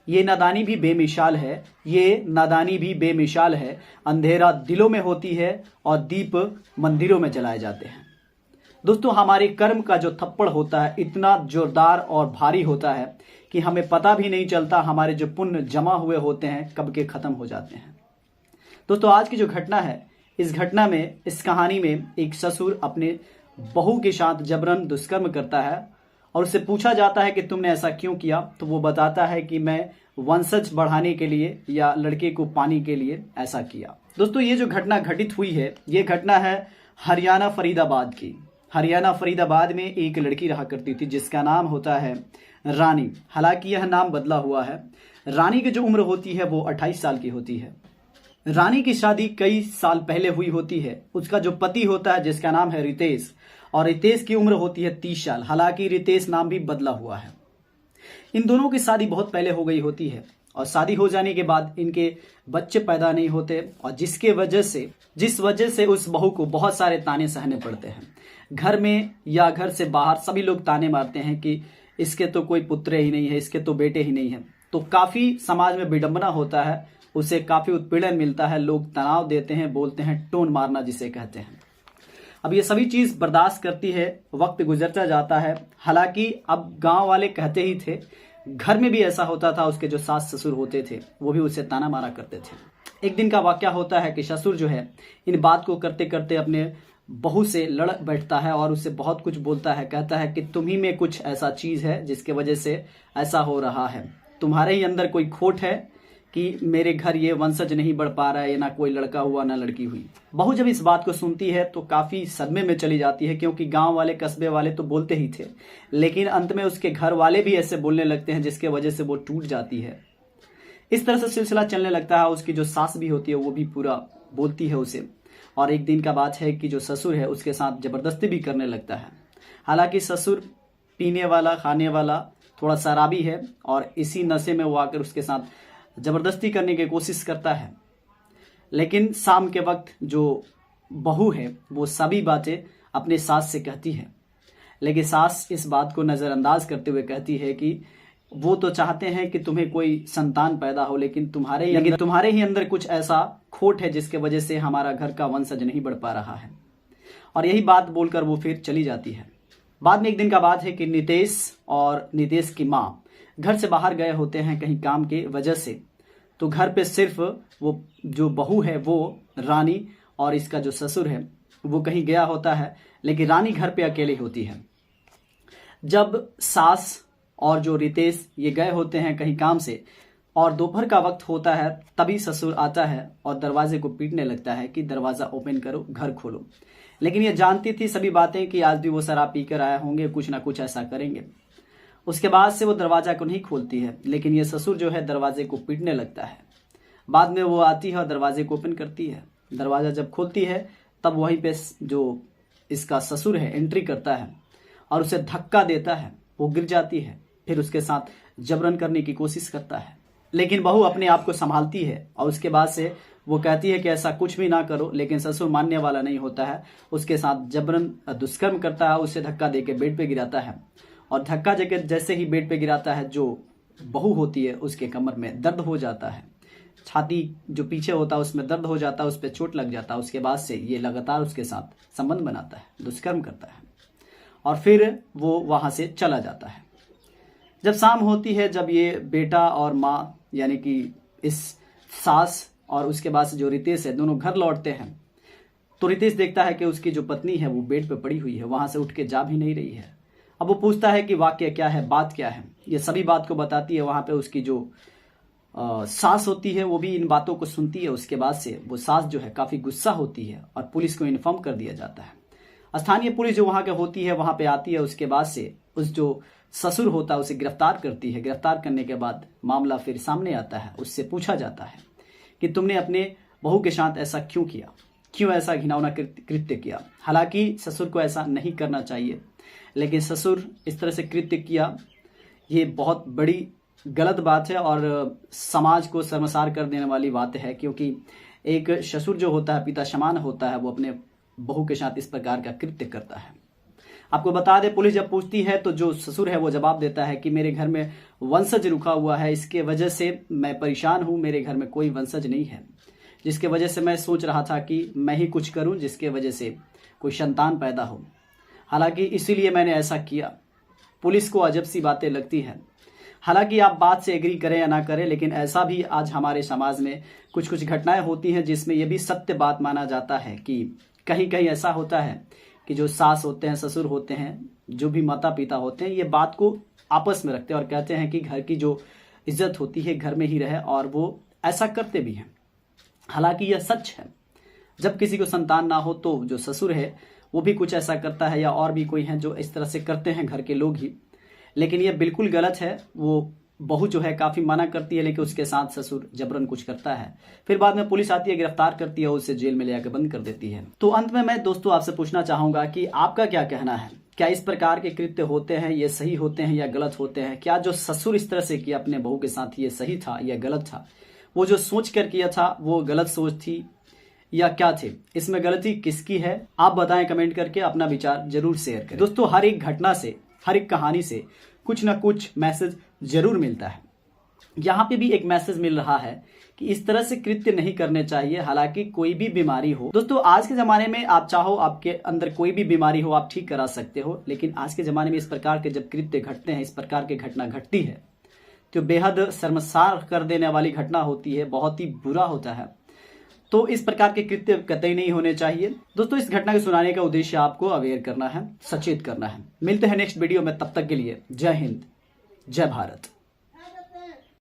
ये नादानी भी बेमिसाल है, ये नादानी भी बेमिसाल है। अंधेरा दिलों में होती है और दीप मंदिरों में जलाए जाते हैं। दोस्तों, हमारे कर्म का जो थप्पड़ होता है इतना जोरदार और भारी होता है कि हमें पता भी नहीं चलता हमारे जो पुण्य जमा हुए होते हैं कब के खत्म हो जाते हैं। दोस्तों, आज की जो घटना है, इस घटना में, इस कहानी में एक ससुर अपने बहू के साथ जबरन दुष्कर्म करता है और उससे पूछा जाता है कि तुमने ऐसा क्यों किया, तो वो बताता है कि मैं वंशज बढ़ाने के लिए या लड़के को पाने के लिए ऐसा किया। दोस्तों, ये जो घटना घटित हुई है, ये घटना है हरियाणा फरीदाबाद की। हरियाणा फरीदाबाद में एक लड़की रहा करती थी जिसका नाम होता है रानी। हालांकि यह नाम बदला हुआ है। रानी की जो उम्र होती है वो 28 साल की होती है। रानी की शादी कई साल पहले हुई होती है। उसका जो पति होता है जिसका नाम है रितेश, और रितेश की उम्र होती है 30 साल। हालांकि रितेश नाम भी बदला हुआ है। इन दोनों की शादी बहुत पहले हो गई होती है और शादी हो जाने के बाद इनके बच्चे पैदा नहीं होते और जिस वजह से उस बहू को बहुत सारे ताने सहने पड़ते हैं। घर में या घर से बाहर सभी लोग ताने मारते हैं कि इसके तो कोई पुत्र ही नहीं है, इसके तो बेटे ही नहीं है। तो काफी समाज में विडंबना होता है, उसे काफी उत्पीड़न मिलता है, लोग तनाव देते हैं, बोलते हैं टोन मारना जिसे कहते हैं। अब ये सभी चीज बर्दाश्त करती है, वक्त गुजरता जाता है। हालांकि अब गांव वाले कहते ही थे, घर में भी ऐसा होता था, उसके जो सास ससुर होते थे वो भी उसे ताना मारा करते थे। एक दिन का वाकया होता है कि ससुर जो है इन बात को करते करते अपने बहू से लड़ बैठता है और उससे बहुत कुछ बोलता है। कहता है कि तुम ही में कुछ ऐसा चीज है जिसके वजह से ऐसा हो रहा है, तुम्हारे ही अंदर कोई खोट है कि मेरे घर ये वंशज नहीं बढ़ पा रहा है, ना कोई लड़का हुआ ना लड़की हुई। बहू जब इस बात को सुनती है तो काफी सदमे में चली जाती है, क्योंकि गांव वाले कस्बे वाले तो बोलते ही थे, लेकिन अंत में उसके घर वाले भी ऐसे बोलने लगते हैं जिसके वजह से वो टूट जाती है। इस तरह से सिलसिला चलने लगता है। उसकी जो सास भी होती है वो भी पूरा बोलती है उसे। और एक दिन का बात है कि जो ससुर है उसके साथ जबरदस्ती भी करने लगता है। हालांकि ससुर पीने वाला, खाने वाला, थोड़ा शराबी है और इसी नशे में वो आकर उसके साथ जबरदस्ती करने की कोशिश करता है। लेकिन शाम के वक्त जो बहू है वो सभी बातें अपने सास से कहती है, लेकिन सास इस बात को नज़रअंदाज करते हुए कहती है कि वो तो चाहते हैं कि तुम्हें कोई संतान पैदा हो, लेकिन तुम्हारे ही अंदर कुछ ऐसा खोट है जिसके वजह से हमारा घर का वंशज नहीं बढ़ पा रहा है। और यही बात बोलकर वो फिर चली जाती है। बाद में एक दिन का बात है कि नितेश और नितेश की माँ घर से बाहर गए होते हैं कहीं काम के वजह से। तो घर पे सिर्फ वो जो बहू है वो रानी और इसका जो ससुर है वो कहीं गया होता है, लेकिन रानी घर पे अकेली होती है। जब सास और जो रितेश ये गए होते हैं कहीं काम से और दोपहर का वक्त होता है, तभी ससुर आता है और दरवाजे को पीटने लगता है कि दरवाजा ओपन करो, घर खोलो। लेकिन ये जानती थी सभी बातें कि आज भी वो शराब पीकर आए होंगे, कुछ ना कुछ ऐसा करेंगे। उसके बाद से वो दरवाजा को नहीं खोलती है, लेकिन ये ससुर जो है दरवाजे को पीटने लगता है। बाद में वो आती है और दरवाजे को ओपन करती है। दरवाजा जब खोलती है तब वहीं पे जो इसका ससुर है एंट्री करता है और उसे धक्का देता है। वो गिर जाती है। फिर उसके साथ जबरन करने की कोशिश करता है, लेकिन बहू अपने आप को संभालती है और उसके बाद से वो कहती है कि ऐसा कुछ भी ना करो, लेकिन ससुर मानने वाला नहीं होता है। उसके साथ जबरन दुष्कर्म करता है, उसे धक्का देके बेड पे गिराता है और धक्का देके जैसे ही बेड पे गिराता है, जो बहू होती है उसके कमर में दर्द हो जाता है, छाती जो पीछे होता है उसमें दर्द हो जाता है, उस पर चोट लग जाता है। उसके बाद से ये लगातार उसके साथ संबंध बनाता है, दुष्कर्म करता है और फिर वो वहां से चला जाता है। जब शाम होती है, जब ये बेटा और माँ यानी कि इस सास और उसके बाद से जो रितेश है दोनों घर लौटते हैं, तो रितेश देखता है कि उसकी जो पत्नी है वो बेड पे पड़ी हुई है, वहां से उठ के जा भी नहीं रही है। अब वो पूछता है कि वाक्य क्या है, बात क्या है। ये सभी बात को बताती है। वहां पे उसकी जो सास होती है वो भी इन बातों को सुनती है। उसके बाद से वो सास जो है काफी गुस्सा होती है और पुलिस को इन्फॉर्म कर दिया जाता है। स्थानीय पुलिस जो वहां के होती है वहां पे आती है। उसके बाद से उस जो ससुर होता है उसे गिरफ्तार करती है। गिरफ्तार करने के बाद मामला फिर सामने आता है। उससे पूछा जाता है कि तुमने अपने बहू के साथ ऐसा क्यों किया, क्यों ऐसा घिनौना कृत्य किया। हालांकि ससुर को ऐसा नहीं करना चाहिए, लेकिन ससुर इस तरह से कृत्य किया, ये बहुत बड़ी गलत बात है और समाज को शर्मसार कर देने वाली बात है। क्योंकि एक ससुर जो होता है पिता समान होता है, वो अपने बहू के साथ इस प्रकार का कृत्य करता है। आपको बता दें, पुलिस जब पूछती है तो जो ससुर है वो जवाब देता है कि मेरे घर में वंशज रुका हुआ है, इसके वजह से मैं परेशान हूँ, मेरे घर में कोई वंशज नहीं है, जिसके वजह से मैं सोच रहा था कि मैं ही कुछ करूं जिसके वजह से कोई संतान पैदा हो। हालांकि इसीलिए मैंने ऐसा किया। पुलिस को अजब सी बातें लगती हैं। हालांकि आप बात से एग्री करें या ना करें, लेकिन ऐसा भी आज हमारे समाज में कुछ कुछ घटनाएं होती हैं जिसमें यह भी सत्य बात माना जाता है कि कहीं कहीं ऐसा होता है कि जो सास होते हैं, ससुर होते हैं, जो भी माता पिता होते हैं, ये बात को आपस में रखते हैं और कहते हैं कि घर की जो इज्जत होती है घर में ही रहे, और वो ऐसा करते भी हैं। हालांकि यह सच है, जब किसी को संतान ना हो तो जो ससुर है वो भी कुछ ऐसा करता है, या और भी कोई है जो इस तरह से करते हैं घर के लोग ही। लेकिन यह बिल्कुल गलत है। वो बहू जो है काफी मना करती है, लेकिन उसके साथ ससुर जबरन कुछ करता है, फिर बाद में पुलिस आती है, गिरफ्तार करती है, उसे जेल में ले जाकर बंद कर देती है। तो अंत में मैं दोस्तों आपसे पूछना चाहूंगा कि आपका क्या कहना है? क्या इस प्रकार के कृत्य होते हैं, ये सही होते हैं या गलत होते हैं? क्या जो ससुर इस तरह से किया अपने बहू के साथ, ये सही था या गलत था? वो जो सोच कर किया था वो गलत सोच थी या क्या थे? इसमें गलती किसकी है? आप बताएं कमेंट करके, अपना विचार जरूर शेयर करें। दोस्तों, हर एक घटना से, हर एक कहानी से कुछ ना कुछ मैसेज जरूर मिलता है। यहाँ पे भी एक मैसेज मिल रहा है कि इस तरह से कृत्य नहीं करने चाहिए। हालांकि कोई भी बीमारी हो, दोस्तों आज के जमाने में आप चाहो आपके अंदर कोई भी बीमारी हो आप ठीक करा सकते हो, लेकिन आज के जमाने में इस प्रकार के जब कृत्य घटते हैं, इस प्रकार की घटना घटती है तो बेहद शर्मसार कर देने वाली घटना होती है, बहुत ही बुरा होता है। तो इस प्रकार के कृत्य कतई नहीं होने चाहिए। दोस्तों, इस घटना को सुनाने का उद्देश्य आपको अवेयर करना है, सचेत करना है। मिलते हैं नेक्स्ट वीडियो में, तब तक के लिए जय हिंद, जय भारत।